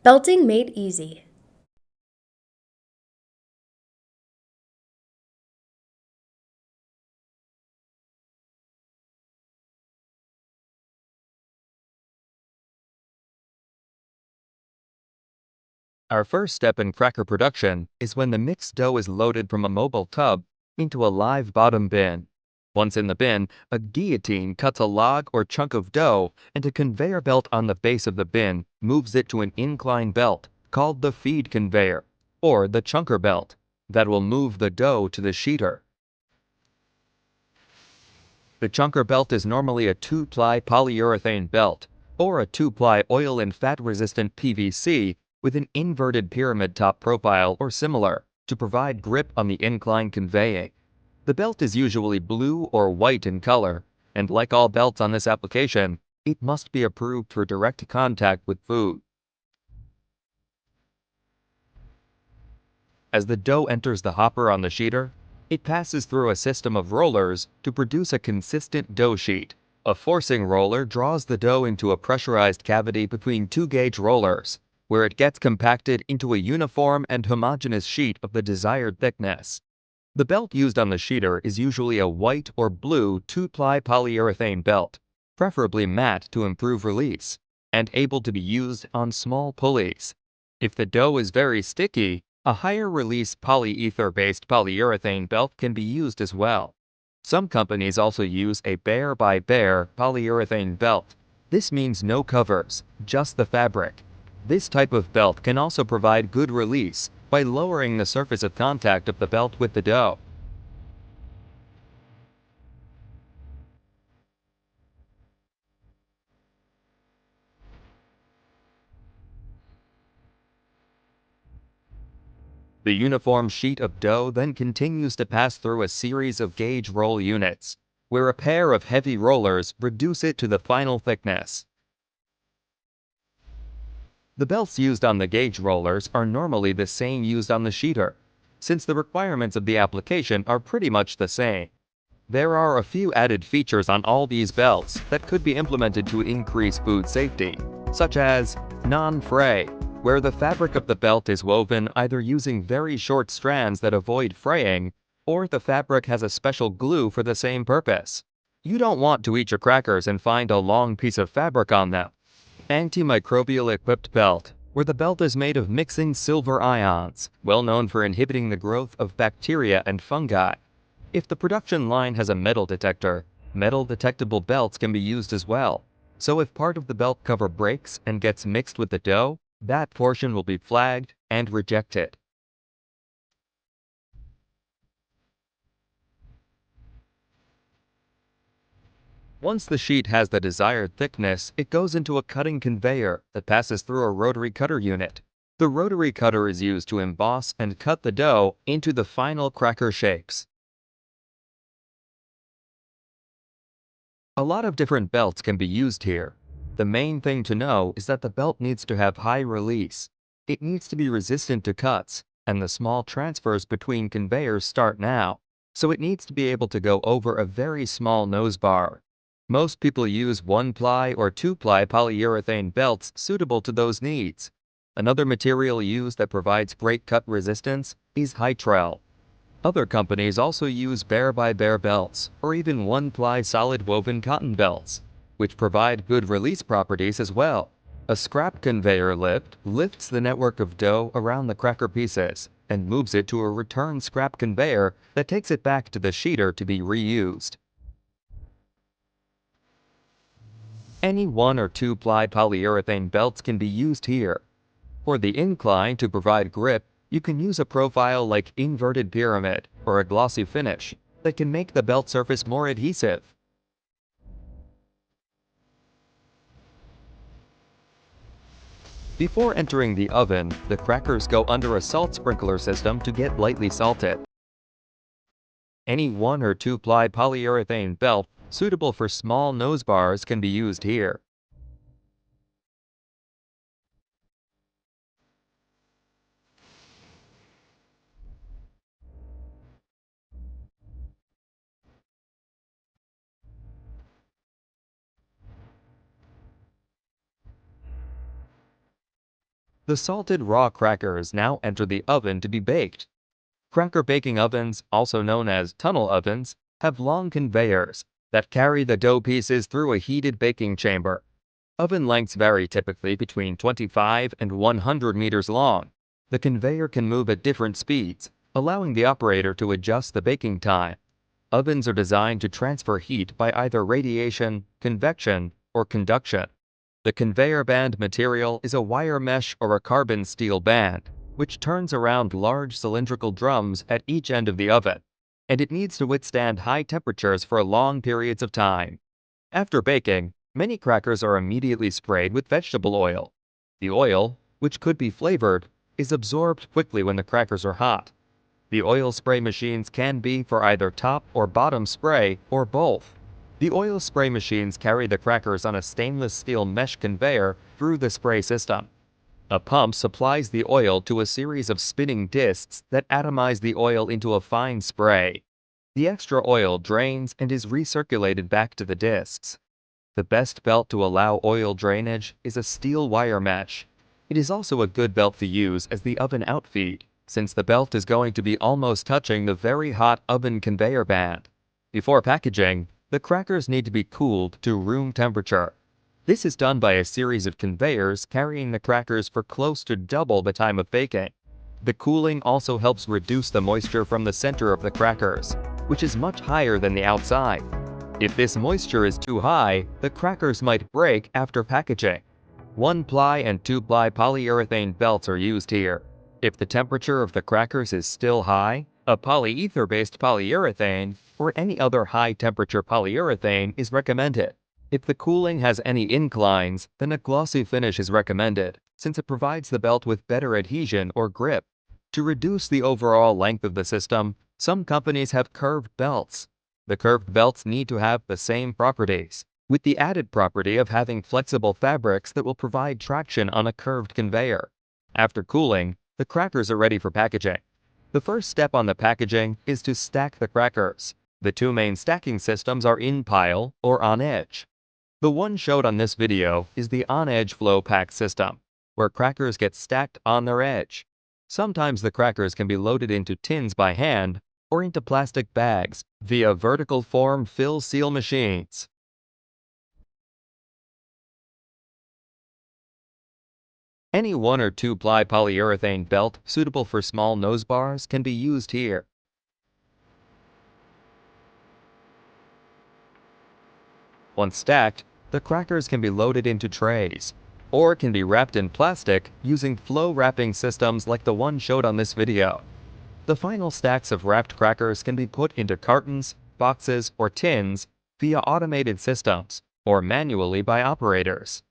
Belting made easy. Our first step in cracker production is when the mixed dough is loaded from a mobile tub into a live bottom bin. Once in the bin, a guillotine cuts a log or chunk of dough, and a conveyor belt on the base of the bin moves it to an incline belt called the feed conveyor, or the chunker belt, that will move the dough to the sheeter. The chunker belt is normally a 2-ply polyurethane belt, or a 2-ply oil and fat-resistant PVC with an inverted pyramid top profile or similar to provide grip on the incline conveying. The belt is usually blue or white in color, and like all belts on this application, it must be approved for direct contact with food. As the dough enters the hopper on the sheeter, it passes through a system of rollers to produce a consistent dough sheet. A forcing roller draws the dough into a pressurized cavity between 2-gauge rollers, where it gets compacted into a uniform and homogeneous sheet of the desired thickness. The belt used on the sheeter is usually a white or blue 2-ply polyurethane belt, preferably matte to improve release, and able to be used on small pulleys. If the dough is very sticky, a higher release polyether-based polyurethane belt can be used as well. Some companies also use a bare-by-bare polyurethane belt. This means no covers, just the fabric. This type of belt can also provide good release by lowering the surface of contact of the belt with the dough. The uniform sheet of dough then continues to pass through a series of gauge roll units, where a pair of heavy rollers reduce it to the final thickness. The belts used on the gauge rollers are normally the same used on the sheeter, since the requirements of the application are pretty much the same. There are a few added features on all these belts that could be implemented to increase food safety, such as non-fray, where the fabric of the belt is woven either using very short strands that avoid fraying, or the fabric has a special glue for the same purpose. You don't want to eat your crackers and find a long piece of fabric on them. Antimicrobial equipped belt, where the belt is made of mixing silver ions, well known for inhibiting the growth of bacteria and fungi. If the production line has a metal detector, metal detectable belts can be used as well. So if part of the belt cover breaks and gets mixed with the dough, that portion will be flagged and rejected. Once the sheet has the desired thickness, it goes into a cutting conveyor that passes through a rotary cutter unit. The rotary cutter is used to emboss and cut the dough into the final cracker shapes. A lot of different belts can be used here. The main thing to know is that the belt needs to have high release. It needs to be resistant to cuts, and the small transfers between conveyors start now, so it needs to be able to go over a very small nose bar. Most people use 1-ply or 2-ply polyurethane belts suitable to those needs. Another material used that provides great cut resistance is Hytrel. Other companies also use bare-by-bare belts, or even 1-ply solid woven cotton belts, which provide good release properties as well. A scrap conveyor lift lifts the network of dough around the cracker pieces and moves it to a return scrap conveyor that takes it back to the sheeter to be reused. Any 1 or 2-ply polyurethane belts can be used here. For the incline to provide grip, you can use a profile like inverted pyramid or a glossy finish that can make the belt surface more adhesive. Before entering the oven, the crackers go under a salt sprinkler system to get lightly salted. Any 1 or 2-ply polyurethane belt suitable for small nose bars can be used here. The salted raw crackers now enter the oven to be baked. Cracker baking ovens, also known as tunnel ovens, have long conveyors that carry the dough pieces through a heated baking chamber. Oven lengths vary typically between 25 and 100 meters long. The conveyor can move at different speeds, allowing the operator to adjust the baking time. Ovens are designed to transfer heat by either radiation, convection, or conduction. The conveyor band material is a wire mesh or a carbon steel band, which turns around large cylindrical drums at each end of the oven, and it needs to withstand high temperatures for long periods of time. After baking, many crackers are immediately sprayed with vegetable oil. The oil, which could be flavored, is absorbed quickly when the crackers are hot. The oil spray machines can be for either top or bottom spray or both. The oil spray machines carry the crackers on a stainless steel mesh conveyor through the spray system. A pump supplies the oil to a series of spinning discs that atomize the oil into a fine spray. The extra oil drains and is recirculated back to the discs. The best belt to allow oil drainage is a steel wire mesh. It is also a good belt to use as the oven outfeed, since the belt is going to be almost touching the very hot oven conveyor band. Before packaging, the crackers need to be cooled to room temperature. This is done by a series of conveyors carrying the crackers for close to double the time of baking. The cooling also helps reduce the moisture from the center of the crackers, which is much higher than the outside. If this moisture is too high, the crackers might break after packaging. 1-ply and 2-ply polyurethane belts are used here. If the temperature of the crackers is still high, a polyether-based polyurethane or any other high-temperature polyurethane is recommended. If the cooling has any inclines, then a glossy finish is recommended, since it provides the belt with better adhesion or grip. To reduce the overall length of the system, some companies have curved belts. The curved belts need to have the same properties, with the added property of having flexible fabrics that will provide traction on a curved conveyor. After cooling, the crackers are ready for packaging. The first step on the packaging is to stack the crackers. The two main stacking systems are in pile or on edge. The one showed on this video is the on-edge flow pack system, where crackers get stacked on their edge. Sometimes the crackers can be loaded into tins by hand or into plastic bags via vertical form fill seal machines. Any 1 or 2-ply polyurethane belt suitable for small nose bars can be used here. Once stacked, the crackers can be loaded into trays, or can be wrapped in plastic using flow wrapping systems like the one showed on this video. The final stacks of wrapped crackers can be put into cartons, boxes, or tins via automated systems, or manually by operators.